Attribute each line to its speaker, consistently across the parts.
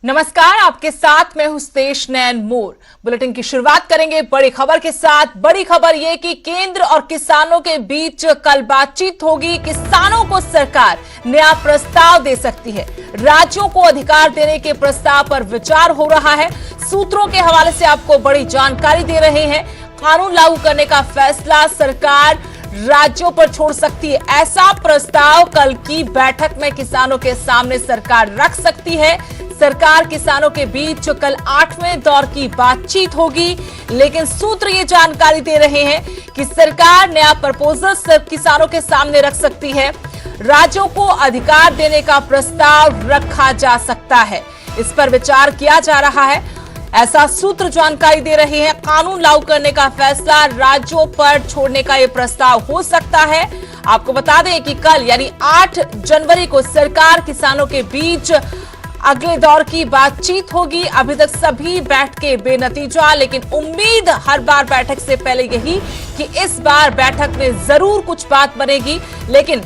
Speaker 1: नमस्कार, आपके साथ मैं हूं स्तेश नैन मोर। बुलेटिन की शुरुआत करेंगे बड़ी खबर के साथ। बड़ी खबर यह कि केंद्र और किसानों के बीच कल बातचीत होगी। किसानों को सरकार नया प्रस्ताव दे सकती है। राज्यों को अधिकार देने के प्रस्ताव पर विचार हो रहा है। सूत्रों के हवाले से आपको बड़ी जानकारी दे रहे हैं। कानून लागू करने का फैसला सरकार राज्यों पर छोड़ सकती है। ऐसा प्रस्ताव कल की बैठक में किसानों के सामने सरकार रख सकती है। सरकार किसानों के बीच कल 8वें दौर की बातचीत होगी, लेकिन सूत्र ये जानकारी दे रहे हैं कि सरकार नया प्रपोजल किसानों के सामने रख सकती है। राज्यों को अधिकार देने का प्रस्ताव रखा जा सकता है। इस पर विचार किया जा रहा है, ऐसा सूत्र जानकारी दे रहे हैं। कानून लागू करने का फैसला राज्यों पर छोड़ने का यह प्रस्ताव हो सकता है। आपको बता दें कि कल यानी 8 जनवरी को सरकार किसानों के बीच अगले दौर की बातचीत होगी। अभी तक सभी बैठकें बेनतीजा, लेकिन उम्मीद हर बार बैठक से पहले यही कि इस बार बैठक में जरूर कुछ बात बनेगी। लेकिन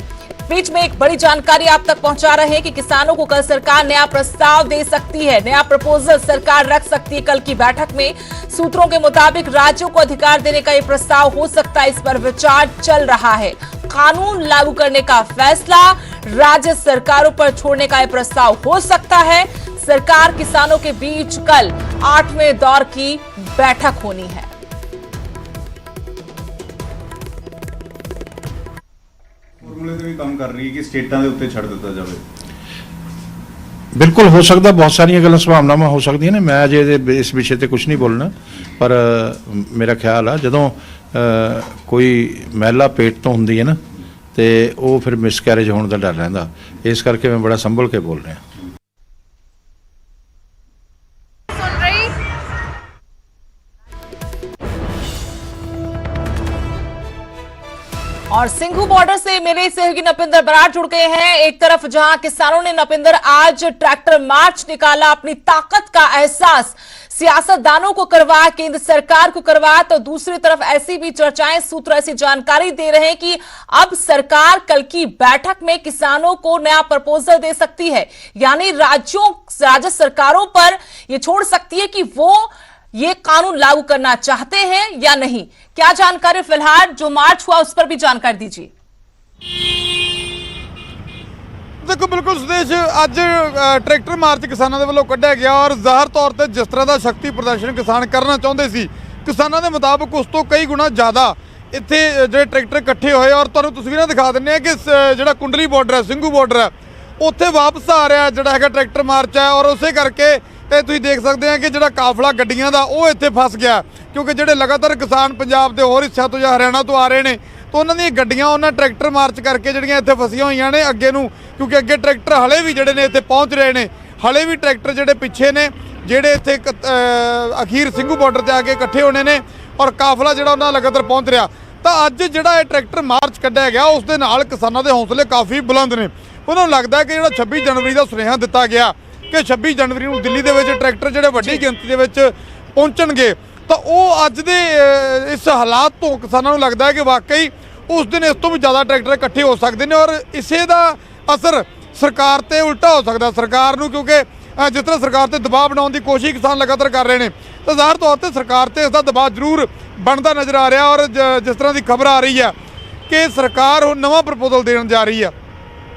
Speaker 1: बीच में एक बड़ी जानकारी आप तक पहुंचा रहे हैं कि किसानों को कल सरकार नया प्रस्ताव दे सकती है। नया प्रपोजल सरकार रख सकती है कल की बैठक में। सूत्रों के मुताबिक राज्यों को अधिकार देने का यह प्रस्ताव हो सकता है। इस पर विचार चल रहा है। कानून लागू करने का फैसला राज्य सरकारों पर छोड़ने का यह प्रस्ताव हो सकता है। सरकार किसानों के बीच कल 8वें दौर की बैठक होनी है।
Speaker 2: फॉर्मूले से भी काम कर रही है कि स्टेटां दे उत्ते छड़ दिता जावे।
Speaker 3: बिल्कुल हो सकता, बहुत सारिया गल्लां संभावनावां हो सकदियां ने। मैं अजे इस विषय ते कुछ नहीं बोलना, पर मेरा ख्याल है जदों कोई महिला पेट तो हुंदी है ना, तो वो फिर मिसकैरेज होने का डर रहिंदा। इस करके मैं बड़ा संभल के बोल रहा।
Speaker 1: और सिंघू बॉर्डर से मेरे सहयोगी नपिंदर बराड़ जुड़ गए हैं। एक तरफ जहां किसानों ने नपिंदर आज ट्रैक्टर मार्च निकाला, अपनी ताकत का एहसास सियासतदानों को करवाया, केंद्र सरकार को करवाया, तो दूसरी तरफ ऐसी भी चर्चाएं, सूत्र ऐसी जानकारी दे रहे हैं कि अब सरकार कल की बैठक में किसानों को नया प्रपोजल दे सकती है। यानी राज्य सरकारों पर यह छोड़ सकती है कि वो ये कानून लागू करना चाहते हैं या नहीं। क्या जानकारी फिलहाल जो मार्च हुआ उस पर भी जानकारी दीजिए।
Speaker 4: देखो बिल्कुल सुदेश, अज ट्रैक्टर मार्च किसानों के वालों कढ़िया गया और ज़ाहिर तौर पर जिस तरह का शक्ति प्रदर्शन किसान करना चाहते सी, किसानों के मुताबिक उस तो कई गुना ज़्यादा इत्थे जो ट्रैक्टर इकट्ठे होए। और तुहानूं तस्वीरां दिखा दिंदे कि जिहड़ा कुंडली बॉर्डर है, सिंघू बॉर्डर है, उत्थे वापस आ रहा जिहड़ा हैगा ट्रैक्टर मार्च है। और उस करके तुसीं देख सकते हैं कि जिहड़ा काफला गड्डियां दा वो इत्थे फस गया, क्योंकि जिहड़े लगातार किसान पंजाब के होर हिस्सों तो या हरियाणा तो आ रहे हैं, तो उन्होंने गड्डियां उन्होंने ट्रैक्टर मार्च करके जिहड़ियां इत्थे फसियां हुई ने अगे नूं, क्योंकि अगे ट्रैक्टर हले भी जिहड़े ने इत्थे पहुँच रहे हैं। हले भी ट्रैक्टर जिहड़े पिछे ने जिहड़े इत्थे अखीर सिंघू बॉर्डर ते आके इकट्ठे होने ने और काफला जिहड़ा उन्हां लगातार पहुँच रहा। तो अज जिहड़ा ये ट्रैक्टर मार्च कढ़िया गया उस दे नाल किसानां दे हौसले काफ़ी बुलंद ने। उन्होंने लगता है कि जिहड़ा 26 जनवरी का सुनेहा दिता गया कि 26 जनवरी को दिल्ली के ट्रैक्टर जिहड़े वड्डी गिनती के पहुँचणगे, तो वो अज दे इस हालात तो किसानों को लगता है कि वाकई उस दिन इस तो भी ज़्यादा ट्रैक्टर इकट्ठे हो सकते हैं। और इसे का असर सरकार ते उल्टा हो सकता सरकार नूं, क्योंकि जिस तरह सरकार ते दबाव बनाने की कोशिश किसान लगातार कर रहे हैं, तो ज़ाहिर तौर पर सरकार ते इसका दबाव जरूर बनता नज़र आ रहा। और जिस तरह की खबर आ रही है कि सरकार हुण नवां प्रपोजल देने जा रही है,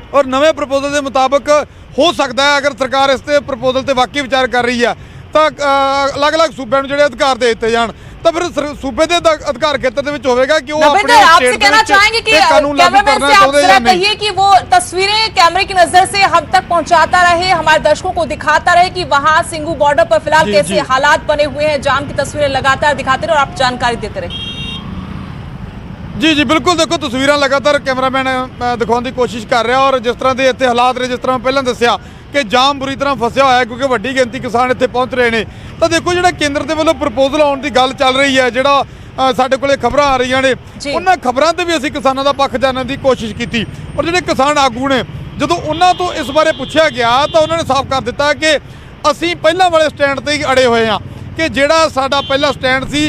Speaker 4: और नवे प्रपोजल के मुताबिक हो सकता है अगर सरकार इस प्रपोजल से वाकई विचार कर रही है तो अलग अलग सूबे जो अधिकार दे दिए जान, तो फिर सूबे के अधिकार क्षेत्र के होगा कि वो
Speaker 1: आपसे कहना चाहेंगे कि कैमरामैन से आप जरा कहिए कि वो तस्वीरें कैमरे की नजर से हम तक पहुंचाता रहे, हमारे दर्शकों को दिखाता रहे कि वहां सिंघू बॉर्डर पर फिलहाल कैसे हालात बने हुए हैं। जाम की तस्वीरें लगातार दिखाते रहे और आप जानकारी देते रहे।
Speaker 4: जी जी बिल्कुल, देखो तस्वीर लगातार कैमरामैन दिखाने की कोशिश कर रहा। और जिस तरह के इतने हालात ने, जिस तरह पहले दसिया कि जाम बुरी तरह फसिया होया क्योंकि वड्डी गिनती किसान इतने पहुँच रहे हैं। तो देखो जो केंद्र के वालों प्रपोजल आने की गल चल रही है, जोड़ा साढ़े को खबर आ रही ने, उन्होंने खबरों से भी असी किसानों का पक्ष जानने की कोशिश की। और जो किसान आगू ने जो उन्होंने तो इस बारे पूछा गया तो उन्होंने साफ कर दिता कि असी पहला वाले स्टैंड पर ही अड़े हुए हैं कि जोड़ा साडा पहला स्टैंड से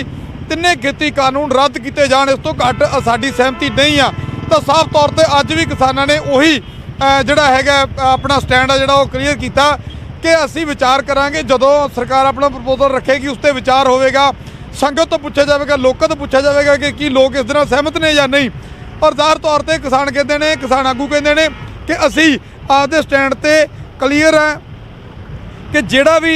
Speaker 4: तिने खेती कानून रद्द किए जान, इस तो घट साडी सहमति नहीं आ। तो साफ तौर पर अज भी किसानों ने उही जिहड़ा हैगा अपना स्टैंड है जिहड़ा वो क्लीयर किया कि असी विचार करांगे जदों सरकार अपना प्रपोजल रखेगी उस पर विचार होगा, संगत तो पूछा जाएगा, लोगों तो पूछा जाएगा कि की लोग इस दे सहमत ने या नहीं। और ज़ाहिर तौर पर किसान कहते हैं, किसान आगू कहते हैं कि असी आपदे स्टैंड ते क्लीयर है कि जिहड़ा भी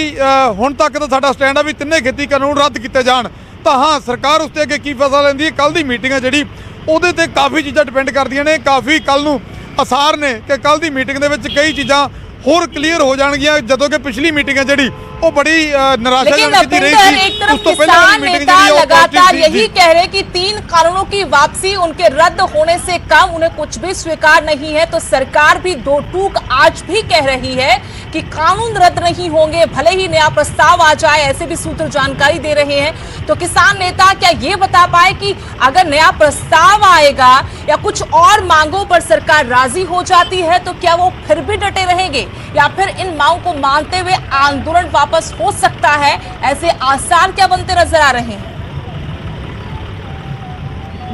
Speaker 4: हुण तक तो साडा स्टैंड है भी तिन्ने खेती कानून रद्द किए जाण। तो हाँ, सरकार उसते अगे की फैसला लैंदी है, कल दी मीटिंग है जिहड़ी उहदे ते काफ़ी चीज़ां डिपेंड करदियां ने, काफ़ी कल नूं आसार ने कि कल दी मीटिंग दे विच कई चीज़ां होर क्लीयर हो जाएगियां, जदों कि पिछली मीटिंग है जी वो बड़ी निराशाजनक
Speaker 1: लेकिन एक तरफ किसान नेता लगातार यही कह रहे कि 3 कानूनों की वापसी उनके रद्द होने से कम उन्हें कुछ भी स्वीकार नहीं है। तो सरकार भी दो टूक आज भी कह रही है कि कानून रद्द नहीं होंगे, भले ही नया प्रस्ताव आ जाए, ऐसे भी सूत्र जानकारी दे रहे हैं। तो किसान नेता क्या ये बता पाए कि अगर नया प्रस्ताव आएगा या कुछ और मांगों पर सरकार राजी हो जाती है तो क्या वो फिर भी डटे रहेंगे या फिर इन मांगों को मानते हुए आंदोलन वापस हो सकता है? ऐसे आसार क्या बनते नजर आ रहे हैं?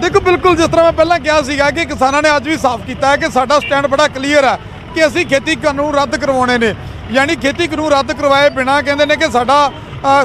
Speaker 4: देखो, बिल्कुल जिस तरह मैं पहला कहा सीगा कि किसानों ने आज भी साफ किया है कि साडा स्टैंड बड़ा क्लीयर है कि असी खेती कानून रद्द करवाने ने, यानी खेती कानून रद्द करवाए बिना कहते हैं कि साडा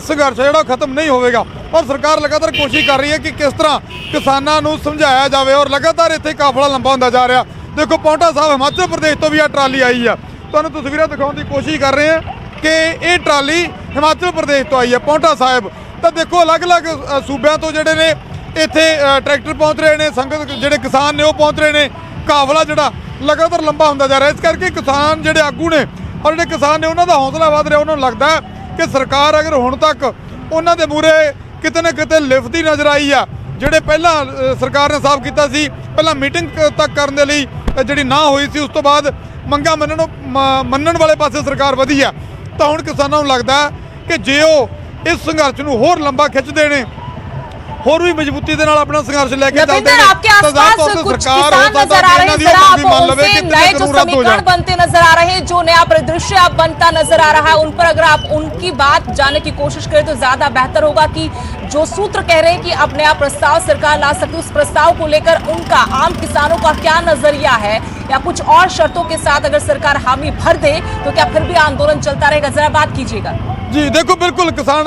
Speaker 4: संघर्ष जो खत्म नहीं होगा। और सरकार लगातार कोशिश कर रही है कि किस तरह किसानों को समझाया जाए और लगातार इतने काफला लंबा होता जा रहा। देखो, पौंटा साहब हिमाचल प्रदेश तो भी आ ट्राली आई है, तो तस्वीरें दिखाने की कोशिश कर रहे हैं कि ये ट्राली हिमाचल प्रदेश तो आई है पौंटा साहब। तो देखो, अलग अलग सूबों तो जोड़े ने इत्थे ट्रैक्टर पहुँच रहे हैं, संगत जोड़े किसान ने वो पहुँच रहे हैं, काफला जोड़ा लगातार लंबा होता जा रहा है। इस करके किसान जोड़े आगू ने और जो किसान ने उन्होंने हौसला वध रहा, उन्होंने लगता है कि सरकार अगर हुण तक उन्होंने मूहरे किते न किते लिफ्टती नज़र आई है। जोड़े पहला सरकार ने साफ किया सी, पहला मीटिंग तक करने लई जिहड़ी ना हुई सी, उस तो बाद मंगा मनण वाले पासे सरकार वधी है। तो हुण किसानों को लगता है कि जे वो इस संघर्ष को होर लंबा खिंचते हैं, होर भी मजबूती के नाल अपना संघर्ष लेके चलते हैं,
Speaker 1: आपके आसपास कुछ किसान नजर आ रहे हैं, जरा आप उनसे नए जो समीकरण बनते नजर आ रहे हैं, जो नया परिदृश्य अब बनता नजर आ रहा है, उन पर अगर आप उनकी बात जानने की कोशिश करें तो ज्यादा बेहतर होगा कि जो सूत्र कह रहे हैं कि अब नया प्रस्ताव सरकार ला सकती है, उस प्रस्ताव को लेकर उनका आम किसानों का क्या नजरिया है, या कुछ और शर्तों के साथ अगर सरकार हामी भर दे तो क्या फिर भी आंदोलन चलता रहेगा? जरा बात कीजिएगा।
Speaker 4: जी देखो, बिल्कुल किसान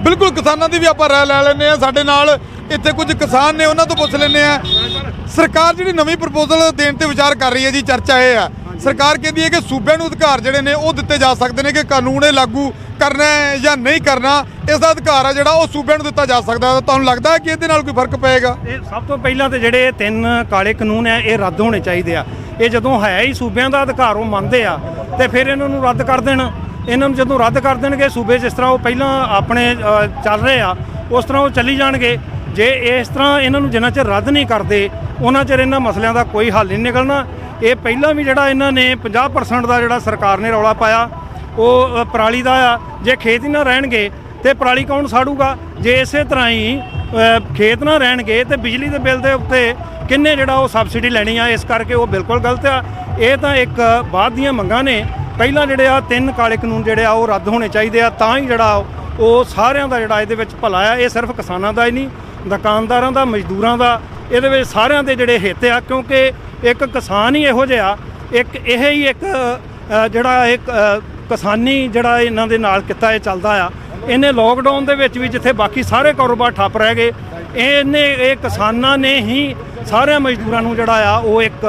Speaker 4: बिल्कुल किसानों की भी आप राय लै लें। साडे नाल इत्थे कुछ किसान ने, उन्होंने तो पुछ लें। सरकार जी नवीं प्रपोजल देने ते विचार कर रही है जी, चर्चा यह है सरकार कहती है कि सूबे नूं अधिकार जिहड़े ने वो दिते जा सकते हैं कि कानून लागू करना है या नहीं करना, इसका अधिकार है जिहड़ा वो सूबे नूं दिता जा सकता है। तुहानूं लगदा है कि इहदे नाल कोई फर्क पेगा?
Speaker 5: सब तो पहला तो जिहड़े 3 काले कानून है ये रद्द होने चाहिए। ये जदों है ही सूबे का अधिकार वो मनते आ तो फिर इन्हों रद्द कर देना। इन्हों जो रद्द कर देंगे सूबे जिस तरह वो पहला अपने चल रहे आ उस तरह वो चली जाएंगे। जे इस तरह इन्हों जिन्ना चਿਰ रद्द नहीं करते उन्ना चਿਰ इन्हां मसलिਆਂ का कोई हल नहीं निकलना। ये पहला भी जिहड़ा इन्हां ने 50% का जिहड़ा सरकार ने रौला पाया वो पराली का आ। जे खेत ही ना रहणगे तो पराली कौन साड़ूगा? जे इस तरह ही खेत ना रहणगे तो बिजली के बिल के उत्ते किन्ने जिहड़ा वो सबसिडी लैनी आ। इस करके वो बिल्कुल गलत आ। ये तो एक बाद दीयां मंगां ने। पहला जिहड़े आ 3 काले कानून जिहड़े आ वो रद्द होने चाहिए आ, तां ही जिहड़ा वो सारिਆਂ ਦਾ ਜਿਹੜਾ ਇਹਦੇ ਵਿੱਚ ਭਲਾ ਆ। ਇਹ ਸਿਰਫ ਕਿਸਾਨਾਂ ਦਾ ਹੀ ਨਹੀਂ, ਦੁਕਾਨਦਾਰਾਂ ਦਾ, ਮਜ਼ਦੂਰਾਂ ਦਾ, ਇਹਦੇ ਵਿੱਚ ਸਾਰਿਆਂ ਦੇ ਜਿਹੜੇ ਹਿੱਤ ਆ। ਕਿਉਂਕਿ ਇੱਕ ਕਿਸਾਨ ਹੀ ਇਹੋ ਜਿਹਾ, ਇੱਕ ਇਹ ਹੀ ਇੱਕ ਜਿਹੜਾ ਇੱਕ ਕਿਸਾਨੀ ਜਿਹੜਾ ਇਹਨਾਂ ਦੇ ਨਾਲ ਕਿੱਤਾ ਇਹ ਚੱਲਦਾ ਆ। ਇਹਨੇ ਲੋਕਡਾਊਨ ਦੇ ਵਿੱਚ ਵੀ ਜਿੱਥੇ ਬਾਕੀ ਸਾਰੇ ਕਾਰੋਬਾਰ ਠੱਪ ਰਹਿ ਗਏ, ਇਹ ਕਿਸਾਨਾਂ ਨੇ ਹੀ ਸਾਰਿਆਂ ਮਜ਼ਦੂਰਾਂ ਨੂੰ ਜਿਹੜਾ ਆ ਉਹ ਇੱਕ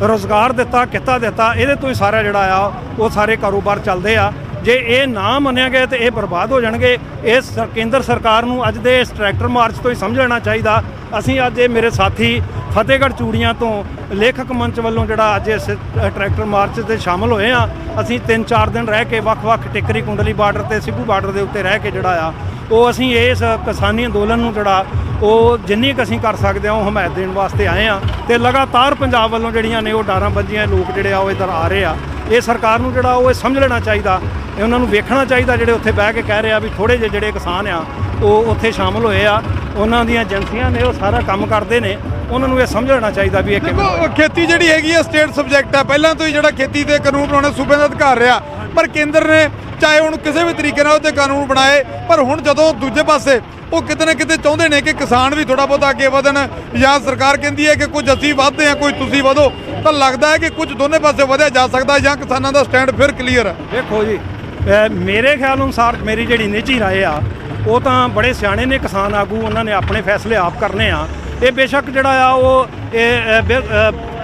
Speaker 5: ਰੁਜ਼ਗਾਰ ਦਿੱਤਾ, ਕਿੱਤਾ ਦਿੱਤਾ। ਇਹਦੇ ਤੋਂ ਹੀ ਸਾਰਾ ਜਿਹੜਾ ਆ ਉਹ ਸਾਰੇ ਕਾਰੋਬਾਰ ਚੱਲਦੇ ਆ। ਜੇ ਇਹ ਨਾ ਮੰਨਿਆ ਗਿਆ ਤਾਂ ਇਹ ਬਰਬਾਦ ਹੋ ਜਾਣਗੇ। ਇਸ ਕੇਂਦਰ ਸਰਕਾਰ ਨੂੰ ਅੱਜ ਦੇ ਇਸ ਟਰੈਕਟਰ ਮਾਰਚ ਤੋਂ ਹੀ ਸਮਝ ਲੈਣਾ ਚਾਹੀਦਾ। ਅਸੀਂ ਅੱਜ ਇਹ ਮੇਰੇ ਸਾਥੀ ਫਤਿਹਗੜ੍ਹ ਚੂੜੀਆਂ ਤੋਂ ਲੇਖਕ ਮੰਚ ਵੱਲੋਂ ਜਿਹੜਾ ਅੱਜ ਇਸ ਟਰੈਕਟਰ ਮਾਰਚ ਤੇ ਸ਼ਾਮਲ ਹੋਏ ਆ। ਅਸੀਂ 3-4 ਦਿਨ ਰਹਿ ਕੇ ਵੱਖ-ਵੱਖ ਟਿੱਕਰੀ ਕੁੰਡਲੀ ਬਾਰਡਰ ਤੇ ਸਿੱਧੂ ਬਾਰਡਰ ਦੇ ਉੱਤੇ ਰਹਿ ਕੇ ਜਿਹੜਾ ਆ ਉਹ ਅਸੀਂ ਇਸ ਕਿਸਾਨੀ ਅੰਦੋਲਨ ਨੂੰ ਜਿਹੜਾ ਉਹ ਜਿੰਨੀ ਕੁ ਅਸੀਂ ਕਰ ਸਕਦੇ ਹਾਂ ਉਹ ਹਮਾਇਤ ਦੇਣ ਵਾਸਤੇ ਆਏ ਆ। ਤੇ ਲਗਾਤਾਰ ਪੰਜਾਬ ਵੱਲੋਂ ਜਿਹੜੀਆਂ ਨੇ ਉਹ ਡਾਰਾਂ ਬੱਜੀਆਂ ਲੋਕ ਜਿਹੜੇ ਆ ਉਹ ਇੱਧਰ ਆ ਰਹੇ ਆ। ਇਹ ਸਰਕਾਰ ਨੂੰ ਜਿਹੜਾ ਉਹ ਇਹ ਸਮਝ ਲੈਣਾ ਚਾਹੀਦਾ, ਉਹਨਾਂ ਨੂੰ ਵੇਖਣਾ ਚਾਹੀਦਾ। ਜਿਹੜੇ ਉੱਥੇ ਬਹਿ ਕੇ ਕਹਿ ਰਹੇ ਆ ਵੀ ਥੋੜ੍ਹੇ ਜਿਹੇ ਜਿਹੜੇ ਕਿਸਾਨ ਆ ਉਹ ਉੱਥੇ ਸ਼ਾਮਲ ਹੋਏ ਆ, ਉਹਨਾਂ ਦੀਆਂ ਏਜੰਸੀਆਂ ਨੇ ਉਹ ਸਾਰਾ ਕੰਮ ਕਰਦੇ ਨੇ, ਉਹਨਾਂ ਨੂੰ ਇਹ ਸਮਝ ਲੈਣਾ ਚਾਹੀਦਾ ਵੀ ਇਹ
Speaker 4: ਦੇਖੋ ਖੇਤੀ ਜਿਹੜੀ ਹੈਗੀ ਹੈ ਸਟੇਟ ਸਬਜੈਕਟ ਹੈ। ਪਹਿਲਾਂ ਤੋਂ ਹੀ ਜਿਹੜਾ ਖੇਤੀ ਦੇ ਕਾਨੂੰਨ ਬਣਾਉਣੇ ਸੂਬੇ ਦਾ ਅਧਿਕਾਰ ਰਿਹਾ, ਪਰ ਕੇਂਦਰ ਨੇ ਚਾਹੇ ਹੁਣ ਕਿਸੇ ਵੀ ਤਰੀਕੇ ਨਾਲ ਉਹਦੇ ਕਾਨੂੰਨ ਬਣਾਏ, ਪਰ ਹੁਣ ਜਦੋਂ ਦੂਜੇ ਪਾਸੇ ਉਹ ਕਿਤੇ ਨਾ ਕਿਤੇ ਚਾਹੁੰਦੇ ਨੇ ਕਿ ਕਿਸਾਨ ਵੀ ਥੋੜਾ ਬਹੁਤਾ ਅੱਗੇ ਵਧਣ, ਜਾਂ ਸਰਕਾਰ ਕਹਿੰਦੀ ਹੈ ਕਿ ਕੁਝ ਅਸੀਂ ਵਧਦੇ ਹਾਂ ਕੁਝ ਤੁਸੀਂ ਵਧੋ, ਤਾਂ ਲੱਗਦਾ ਹੈ ਕਿ ਕੁਝ ਦੋਨੇ ਪਾਸੇ ਵਧਿਆ ਜਾ ਸਕਦਾ ਜਾਂ ਕਿਸਾਨਾਂ ਦਾ ਸਟੈਂਡ ਫਿਰ ਕਲੀਅਰ ਹੈ।
Speaker 5: ਦੇਖੋ ਜੀ, ਮੇਰੇ ਖਿਆਲ ਅਨੁਸਾਰ ਮੇਰੀ ਜਿਹੜੀ ਨਿੱਜੀ ਰਾਏ ਆ, ਉਹ ਤਾਂ ਬੜੇ ਸਿਆਣੇ ਨੇ ਕਿਸਾਨ ਆਗੂ, ਉਹਨਾਂ ਨੇ ਆਪਣੇ ਫੈਸਲੇ ਆਪ ਕਰਨੇ ਆ। ਇਹ ਬੇਸ਼ੱਕ ਜਿਹੜਾ ਆ ਉਹ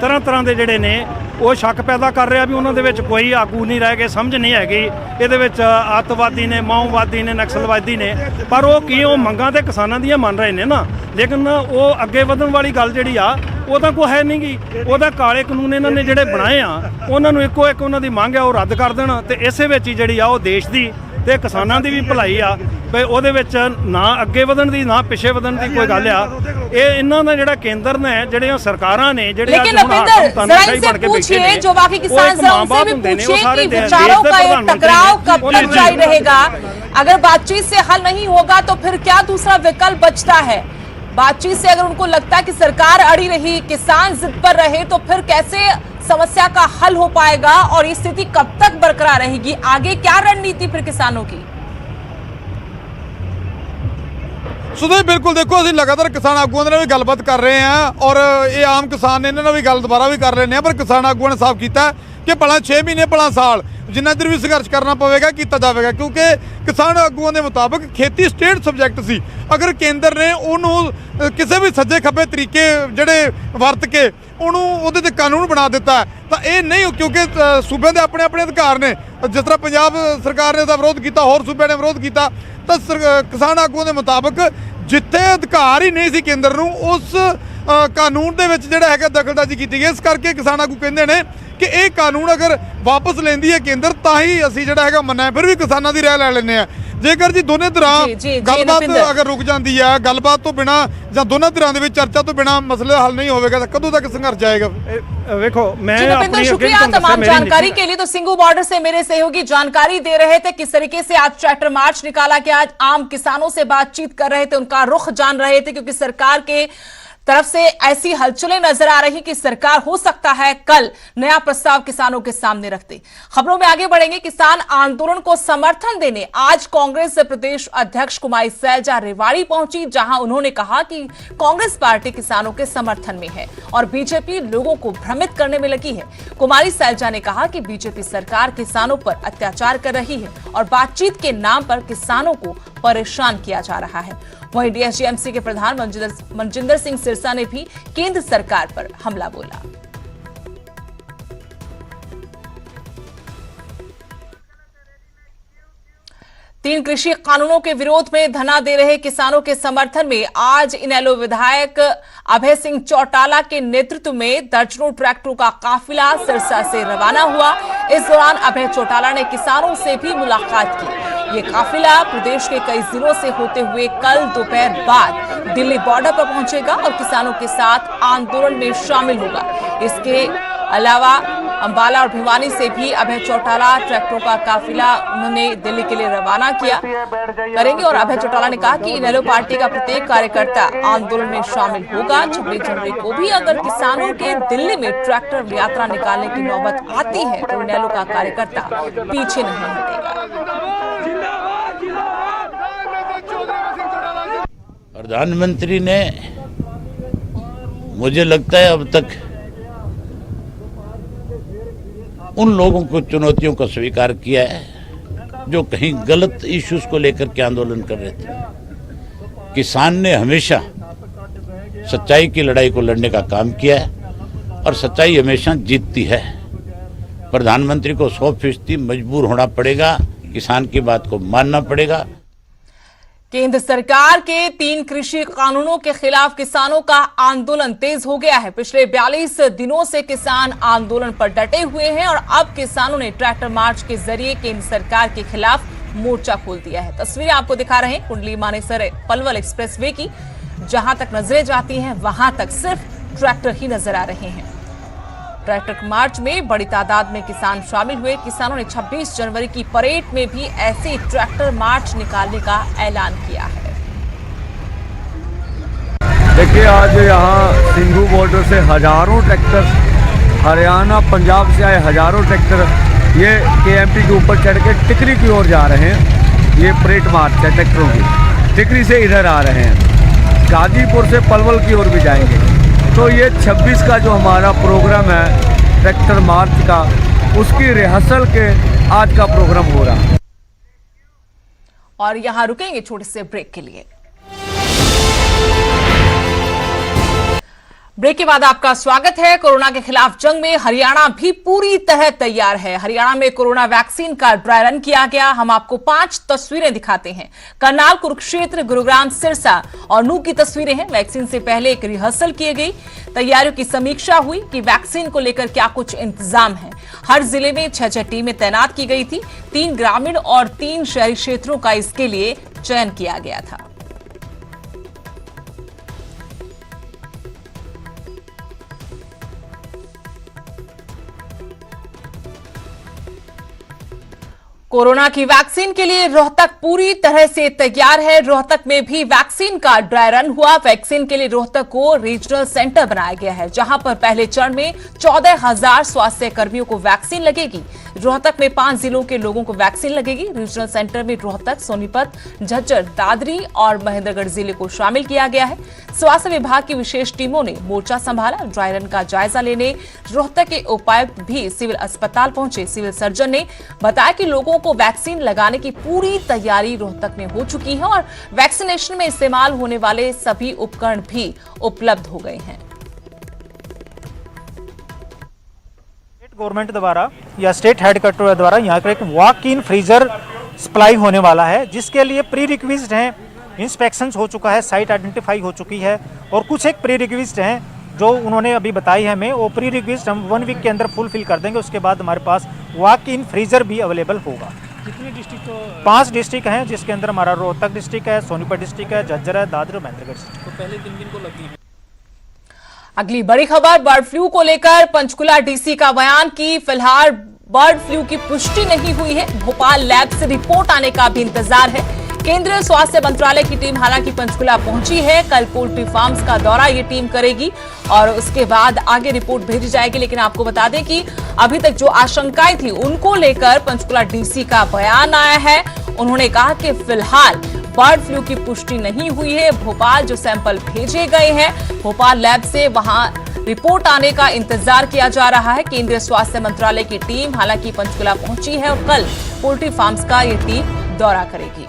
Speaker 5: ਤਰ੍ਹਾਂ ਦੇ ਜਿਹੜੇ ਨੇ ਉਹ ਸ਼ੱਕ ਪੈਦਾ ਕਰ ਰਿਹਾ ਵੀ ਉਹਨਾਂ ਦੇ ਵਿੱਚ ਕੋਈ ਆਗੂ ਨਹੀਂ ਰਹਿ ਗਏ, ਸਮਝ ਨਹੀਂ ਹੈਗੀ, ਇਹਦੇ ਵਿੱਚ ਅੱਤਵਾਦੀ ਨੇ, ਮਾਓਵਾਦੀ ਨੇ, ਨਕਸਲਵਾਦੀ ਨੇ, ਪਰ ਉਹ ਮੰਗਾਂ ਤੇ ਕਿਸਾਨਾਂ ਦੀਆਂ ਮੰਨ ਰਹੇ ਨੇ ਨਾ, ਲੇਕਿਨ ਉਹ ਅੱਗੇ ਵਧਣ ਵਾਲੀ ਗੱਲ ਜਿਹੜੀ ਆ ਉਹ ਤਾਂ ਕੋਈ ਹੈ ਨਹੀਂ ਗੀ। ਉਹਦਾ ਕਾਲੇ ਕਾਨੂੰਨ ਇਹਨਾਂ ਨੇ ਜਿਹੜੇ ਬਣਾਏ ਆ, ਉਹਨਾਂ ਨੂੰ ਇੱਕੋ ਇੱਕ ਉਹਨਾਂ ਦੀ ਮੰਗ ਆ ਉਹ ਰੱਦ ਕਰ ਦੇਣ, ਤੇ ਇਸੇ ਵਿੱਚ ਹੀ ਜਿਹੜੀ ਆ ਉਹ ਦੇਸ਼ ਦੀ ਤੇ ਕਿਸਾਨਾਂ ਦੀ ਵੀ ਭਲਾਈ ਆ, ਵੀ ਉਹਦੇ ਵਿੱਚ ਨਾ ਅੱਗੇ ਵਧਣ ਦੀ ਨਾ ਪਿੱਛੇ ਵਧਣ ਦੀ ਕੋਈ ਗੱਲ ਆ। ਇਹ ਇਹਨਾਂ ਦਾ ਜਿਹੜਾ ਕੇਂਦਰ ਨੇ, ਜਿਹੜੀਆਂ ਸਰਕਾਰਾਂ ਨੇ, ਜਿਹੜੇ
Speaker 1: लेकिन रविंदर जरा इनसे पूछिए, जो बाकी किसान हैं उनसे भी पूछिए कि विचारों का ये टकराव कब तक जारी रहेगा? अगर बातचीत से हल नहीं होगा तो फिर क्या दूसरा विकल्प बचता है? बातचीत से अगर उनको लगता है कि सरकार अड़ी रही, किसान जिद पर रहे, तो फिर कैसे समस्या का हल हो पाएगा और ये स्थिति कब तक बरकरार रहेगी? आगे क्या रणनीति फिर किसानों की?
Speaker 4: सुधीर बिल्कुल, देखो ਅਸੀਂ ਲਗਾਤਾਰ ਕਿਸਾਨ ਆਗੂਆਂ ਨਾਲ ਵੀ ਗੱਲਬਾਤ ਕਰ ਰਹੇ ਹਾਂ, ਔਰ ਇਹ ਆਮ ਕਿਸਾਨ ਨੇ, ਇਹਨਾਂ ਨਾਲ ਵੀ ਗੱਲ ਦੁਬਾਰਾ ਵੀ ਕਰ ਲੈਂਦੇ ਹਾਂ, ਪਰ ਕਿਸਾਨ ਆਗੂਆਂ ਨੇ ਸਾਫ਼ ਕੀਤਾ ਕਿ ਭਲਾ 6 ਮਹੀਨੇ ਭਲਾ ਸਾਲ ਜਿੰਨਾ ਚਿਰ ਵੀ ਸੰਘਰਸ਼ ਕਰਨਾ ਪਵੇਗਾ ਕੀਤਾ ਜਾਵੇਗਾ, ਕਿਉਂਕਿ ਕਿਸਾਨ ਆਗੂਆਂ ਦੇ ਮੁਤਾਬਕ ਖੇਤੀ ਸਟੇਟ ਸਬਜੈਕਟ ਸੀ। ਅਗਰ ਕੇਂਦਰ ਨੇ ਉਹਨੂੰ ਕਿਸੇ ਵੀ ਸੱਜੇ ਖੱਬੇ ਤਰੀਕੇ ਜਿਹੜੇ ਵਰਤ ਕੇ ਉਹਨੂੰ ਉਹਦੇ ਤੇ ਕਾਨੂੰਨ ਬਣਾ ਦਿੱਤਾ ਤਾਂ ਇਹ ਨਹੀਂ, ਕਿਉਂਕਿ ਸੂਬਿਆਂ ਦੇ ਆਪਣੇ ਆਪਣੇ ਅਧਿਕਾਰ ਨੇ। ਜਿਸ ਤਰ੍ਹਾਂ ਪੰਜਾਬ ਸਰਕਾਰ ਨੇ ਇਹਦਾ ਵਿਰੋਧ ਕੀਤਾ, ਹੋਰ ਸੂਬਿਆਂ ਨੇ ਵਿਰੋਧ ਕੀਤਾ, ਤਾਂ ਕਿਸਾਨ ਆਗੂਆਂ ਦੇ ਮੁਤਾਬਕ ਜਿੱਥੇ ਅਧਿਕਾਰ ਹੀ ਨਹੀਂ ਸੀ ਕੇਂਦਰ ਨੂੰ, ਉਸ ਕਾਨੂੰਨ ਦੇ ਵਿੱਚ ਜਿਹੜਾ ਹੈਗਾ ਦਖਲਅੰਦਾਜ਼ੀ ਕੀਤੀ ਗਈ। ਇਸ ਕਰਕੇ ਕਿਸਾਨ ਆਗੂ ਕਹਿੰਦੇ ਨੇ ਕਿ ਇਹ ਕਾਨੂੰਨ ਅਗਰ ਵਾਪਸ ਲੈਂਦੀ ਹੈ ਕੇਂਦਰ ਤਾਂ ਹੀ ਅਸੀਂ ਜਿਹੜਾ ਹੈਗਾ ਮੰਨਿਆ। ਫਿਰ ਵੀ ਕਿਸਾਨਾਂ ਦੀ ਰਾਏ ਲੈ ਲੈਂਦੇ ਆ। ਜੇਕਰ ਜੀ ਦੋਨੇ ਧਿਰਾਂ ਗੱਲਬਾਤ ਅਗਰ ਰੁਕ ਜਾਂਦੀ ਹੈ, ਗੱਲਬਾਤ ਤੋਂ ਬਿਨਾ ਜਾਂ ਦੋਨਾਂ ਧਿਰਾਂ ਦੇ ਵਿੱਚ ਚਰਚਾ ਤੋਂ ਬਿਨਾ ਮਸਲੇ ਦਾ ਹੱਲ ਨਹੀਂ ਹੋਵੇਗਾ, ਤਾਂ ਕਦੋਂ ਤੱਕ ਸੰਘਰਸ਼ ਜਾਏਗਾ?
Speaker 5: देखो, मैं
Speaker 1: रविंदर, शुक्रिया तमाम जानकारी के लिए। तो सिंगू बॉर्डर से मेरे सहयोगी जानकारी दे रहे थे किस तरीके से आज ट्रैक्टर मार्च निकाला गया, आज आम किसानों से बातचीत कर रहे थे, उनका रुख जान रहे थे, क्योंकि सरकार के तरफ से ऐसी हलचलें नजर आ रही कि सरकार हो सकता है कल नया प्रस्ताव किसानों के सामने रखते। खबरों में आगे बढ़ेंगे। किसान आंदोलन को समर्थन देने आज कांग्रेस प्रदेश अध्यक्ष कुमारी सैलजा रेवाड़ी पहुंची, जहां उन्होंने कहा कि कांग्रेस पार्टी किसानों के समर्थन में है और बीजेपी लोगों को भ्रमित करने में लगी है। कुमारी सैलजा ने कहा कि बीजेपी सरकार किसानों पर अत्याचार कर रही है और बातचीत के नाम पर किसानों को परेशान किया जा रहा है। वहीं डीएसजीएमसी के प्रधान मनजिंदर सिंह सिरसा ने भी केंद्र सरकार पर हमला बोला। तीन कृषि कानूनों के विरोध में धरना दे रहे किसानों के समर्थन में आज इनेलो विधायक अभय सिंह चौटाला के नेतृत्व में दर्जनों ट्रैक्टरों का काफिला सिरसा से रवाना हुआ। इस दौरान अभय चौटाला ने किसानों से भी मुलाकात की। ये काफिला प्रदेश के कई जिलों से होते हुए कल दोपहर बाद दिल्ली बॉर्डर पर पहुंचेगा और किसानों के साथ आंदोलन में शामिल होगा। इसके अलावा अंबाला और भिवानी से भी अभय चौटाला ट्रैक्टरों का काफिला उन्होंने दिल्ली के लिए रवाना किया करेंगे। और अभय चौटाला ने कहा कि इनेलो पार्टी का प्रत्येक कार्यकर्ता आंदोलन में शामिल होगा। 26 जनवरी को भी अगर किसानों के दिल्ली में ट्रैक्टर यात्रा निकालने की नौबत आती है तो इनेलो का कार्यकर्ता पीछे नहीं हटेगा।
Speaker 6: प्रधानमंत्री ने, मुझे लगता है, अब तक उन लोगों को चुनौतियों को स्वीकार किया है जो कहीं गलत इश्यूज को लेकर के आंदोलन कर रहे थे। किसान ने हमेशा सच्चाई की लड़ाई को लड़ने का काम किया है और सच्चाई हमेशा जीतती है। प्रधानमंत्री को 100% मजबूर होना पड़ेगा, किसान की बात को मानना पड़ेगा।
Speaker 1: केंद्र सरकार के 3 कृषि कानूनों के खिलाफ किसानों का आंदोलन तेज हो गया है। पिछले 42 दिनों से किसान आंदोलन पर डटे हुए हैं और अब किसानों ने ट्रैक्टर मार्च के जरिए केंद्र सरकार के खिलाफ मोर्चा खोल दिया है। तस्वीरें आपको दिखा रहे हैं कुंडली मानेसर पलवल एक्सप्रेसवे की, जहां तक नजरें जाती हैं वहां तक सिर्फ ट्रैक्टर ही नजर आ रहे हैं। ट्रैक्टर मार्च में बड़ी तादाद में किसान शामिल हुए। किसानों ने 26 जनवरी की परेड में भी ऐसे ही ट्रैक्टर मार्च निकालने का ऐलान किया है।
Speaker 7: देखिए, आज यहाँ सिंघू बॉर्डर से हजारों ट्रैक्टर, हरियाणा पंजाब से आए हजारों ट्रैक्टर ये KMT के ऊपर चढ़ के टिकरी की ओर जा रहे हैं। ये परेड मार्च है ट्रैक्टरों की, टिकरी से इधर आ रहे हैं, गाजीपुर से पलवल की ओर भी जाएंगे। तो ये 26 का जो हमारा प्रोग्राम है ट्रैक्टर मार्च का, उसकी रिहर्सल के आज का प्रोग्राम हो रहा है।
Speaker 1: और यहां रुकेंगे छोटे से ब्रेक के लिए। ब्रेक के बाद आपका स्वागत है। कोरोना के खिलाफ जंग में हरियाणा भी पूरी तरह तैयार है। हरियाणा में कोरोना वैक्सीन का ड्राई रन किया गया। हम आपको 5 तस्वीरें दिखाते हैं। करनाल, कुरुक्षेत्र, गुरुग्राम, सिरसा और नूह की तस्वीरें हैं। वैक्सीन से पहले एक रिहर्सल की गई, तैयारियों की समीक्षा हुई कि वैक्सीन को लेकर क्या कुछ इंतजाम है। हर जिले में 6 टीमें तैनात की गई थी। 3 ग्रामीण और 3 शहरी क्षेत्रों का इसके लिए चयन किया गया था। कोरोना की वैक्सीन के लिए रोहतक पूरी तरह से तैयार है। रोहतक में भी वैक्सीन का ड्राई रन हुआ। वैक्सीन के लिए रोहतक को रीजनल सेंटर बनाया गया है, जहां पर पहले चरण में 14,000 स्वास्थ्य कर्मियों को वैक्सीन लगेगी। रोहतक में 5 जिलों के लोगों को वैक्सीन लगेगी। रीजनल सेंटर में रोहतक, सोनीपत, झज्जर, दादरी और महेंद्रगढ़ जिले को शामिल किया गया है। स्वास्थ्य विभाग की विशेष टीमों ने मोर्चा संभाला। ड्राई रन का जायजा लेने रोहतक के उपायुक्त भी सिविल अस्पताल पहुंचे। सिविल सर्जन ने बताया कि लोगों को वैक्सीन लगाने की पूरी तैयारी रोहतक में हो चुकी है और वैक्सीनेशन में इस्तेमाल होने वाले सभी उपकरण भी उपलब्ध हो गए हैं।
Speaker 8: गवर्नमेंट द्वारा या स्टेट हेडक्वार्टर द्वारा यहाँ पर एक वॉक इन फ्रीजर सप्लाई होने वाला है, जिसके लिए प्री रिक्विजिट हैं। इंस्पेक्शंस हो चुका है, साइट आइडेंटिफाई हो चुकी है और कुछ एक प्री रिक्विजिट हैं जो उन्होंने अभी बताई है हमें। वो प्री रिक्विजिट हम 1 वीक के अंदर फुलफिल कर देंगे। उसके बाद हमारे पास वॉक इन फ्रीजर भी अवेलेबल होगा।
Speaker 5: कितने डिस्ट्रिक्ट?
Speaker 8: 5 डिस्ट्रिक्ट हैं, जिसके अंदर हमारा रोहतक डिस्ट्रिक्ट है, सोनीपत डिस्ट्रिक्ट है, झज्जर है, दादरी और महेंद्रगढ़।
Speaker 5: तो पहले 3 दिन को लगी है।
Speaker 1: अगली बड़ी खबर बर्ड फ्लू को लेकर पंचकुला डीसी का बयान कि फिलहाल बर्ड फ्लू की पुष्टि नहीं हुई है। भोपाल लैब से रिपोर्ट आने का भी इंतजार है। केंद्रीय स्वास्थ्य मंत्रालय की टीम हालांकि पंचकुला पहुंची है। कल पोल्ट्री फार्म्स का दौरा ये टीम करेगी और उसके बाद आगे रिपोर्ट भेजी जाएगी। लेकिन आपको बता दें कि अभी तक जो आशंकाएं थी उनको लेकर पंचकुला डीसी का बयान आया है। उन्होंने कहा कि फिलहाल बर्ड फ्लू की पुष्टि नहीं हुई है। भोपाल जो सैंपल भेजे गए हैं भोपाल लैब से, वहां रिपोर्ट आने का इंतजार किया जा रहा है। केंद्रीय स्वास्थ्य मंत्रालय की टीम हालांकि पंचकुला पहुंची है और कल पोल्ट्री फार्म्स का ये टीम दौरा करेगी।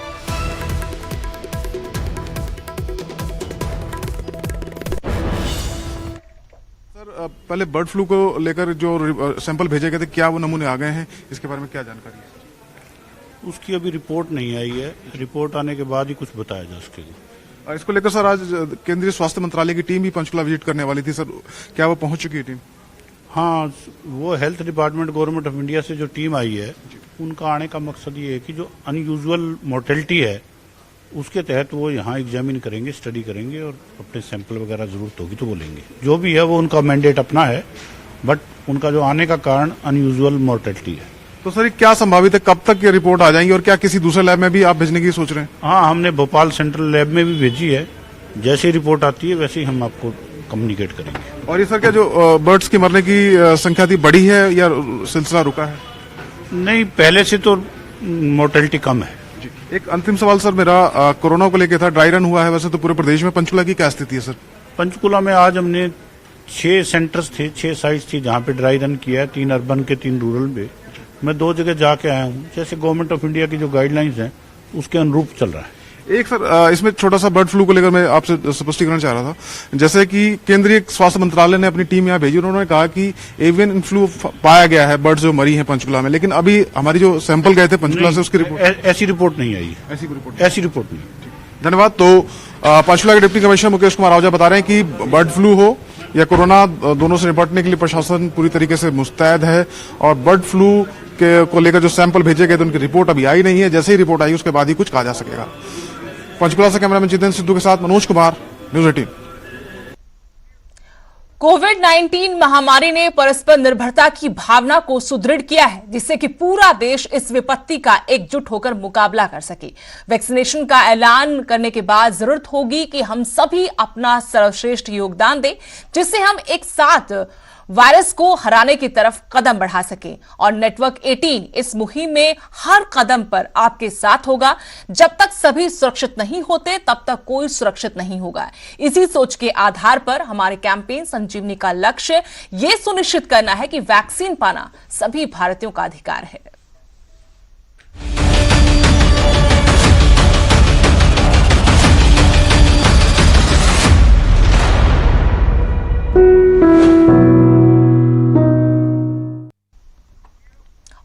Speaker 4: पहले बर्ड फ्लू को लेकर जो सैंपल भेजे गए थे, क्या वो नमूने आ गए हैं? इसके बारे में क्या जानकारी है?
Speaker 9: उसकी अभी रिपोर्ट नहीं आई है। रिपोर्ट आने के बाद ही कुछ बताया जा सकेगा।
Speaker 4: इसको लेकर सर आज केंद्रीय स्वास्थ्य मंत्रालय की टीम भी पंचकुला विजिट करने वाली थी सर, क्या वो पहुंच चुकी है टीम?
Speaker 9: हाँ, वो health department government of India से जो टीम आई है उनका आने का मकसद ये है कि जो अनयूजुअल मोर्टेलिटी है उसके तहत वो यहाँ एग्जामिन करेंगे, स्टडी करेंगे और अपने सैंपल वगैरह जरूरत होगी तो वो लेंगे। जो भी है वो उनका मैंडेट अपना है, बट उनका जो आने का कारण अनयूजुअल मोर्टेलिटी है।
Speaker 4: तो सर क्या संभावित है, कब तक ये रिपोर्ट आ जाएंगी और क्या किसी दूसरे लैब में भी आप भेजने की सोच रहे हैं?
Speaker 9: हाँ, हमने भोपाल सेंट्रल लैब में भी भेजी है। जैसे रिपोर्ट आती है वैसे ही हम आपको कम्युनिकेट करेंगे।
Speaker 4: और ये सर क्या जो बर्ड्स की मरने की संख्या थी बढ़ी है या सिलसिला रुका है?
Speaker 9: नहीं, पहले से तो मोर्टेलिटी कम है।
Speaker 4: एक अंतिम सवाल सर मेरा कोरोना को लेकर था। ड्राई रन हुआ है वैसे तो पूरे प्रदेश में, पंचकुला की क्या स्थिति है सर?
Speaker 9: पंचकुला में आज हमने 6 सेंटर्स थे, 6 साइट्स थी जहां पे ड्राई रन किया है। 3 अर्बन के 3 रूरल में। मैं 2 जगह जाके आया हूं। जैसे गवर्नमेंट ऑफ इंडिया की जो गाइडलाइंस हैं उसके अनुरूप चल रहा है।
Speaker 4: एक सर इसमें छोटा सा बर्ड फ्लू को लेकर मैं आपसे स्पष्टीकरण चाह रहा था। जैसे कि केंद्रीय स्वास्थ्य मंत्रालय ने अपनी टीम यहाँ भेजी, उन्होंने कहा कि एवियन इन्फ्लू पाया गया है बर्ड्स जो मरी हैं पंचकुला में, लेकिन अभी हमारी जो सैंपल गए थे पंचकुला से उसकी रिपोर्ट
Speaker 9: ऐसी रिपोर्ट नहीं आई है। ऐसी रिपोर्ट नहीं।
Speaker 4: धन्यवाद। तो पंचकुला के डिप्टी कमिश्नर मुकेश कुमार आहूजा बता रहे हैं कि बर्ड फ्लू हो या कोरोना, दोनों से निपटने के लिए प्रशासन पूरी तरीके से मुस्तैद है और बर्ड फ्लू को लेकर जो सैंपल भेजे गए थे उनकी रिपोर्ट अभी आई नहीं है। जैसे ही रिपोर्ट आई उसके बाद ही कुछ कहा जा सकेगा। पंचकुला से कैमरामैन जितेंद्र सिद्धू के साथ मनोज कुमार, न्यूज़ 18।
Speaker 1: कोविड-19 महामारी ने परस्पर निर्भरता की भावना को सुदृढ़ किया है, जिससे कि पूरा देश इस विपत्ति का एकजुट होकर मुकाबला कर सके। वैक्सीनेशन का ऐलान करने के बाद जरूरत होगी कि हम सभी अपना सर्वश्रेष्ठ योगदान दें, जिससे हम एक साथ वायरस को हराने की तरफ कदम बढ़ा सकें। और नेटवर्क 18 इस मुहिम में हर कदम पर आपके साथ होगा। जब तक सभी सुरक्षित नहीं होते तब तक कोई सुरक्षित नहीं होगा। इसी सोच के आधार पर हमारे कैंपेन संजीवनी का लक्ष्य यह सुनिश्चित करना है कि वैक्सीन पाना सभी भारतीयों का अधिकार है।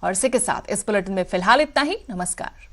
Speaker 1: और इसी के साथ इस बुलेटिन में फिलहाल इतना ही। नमस्कार।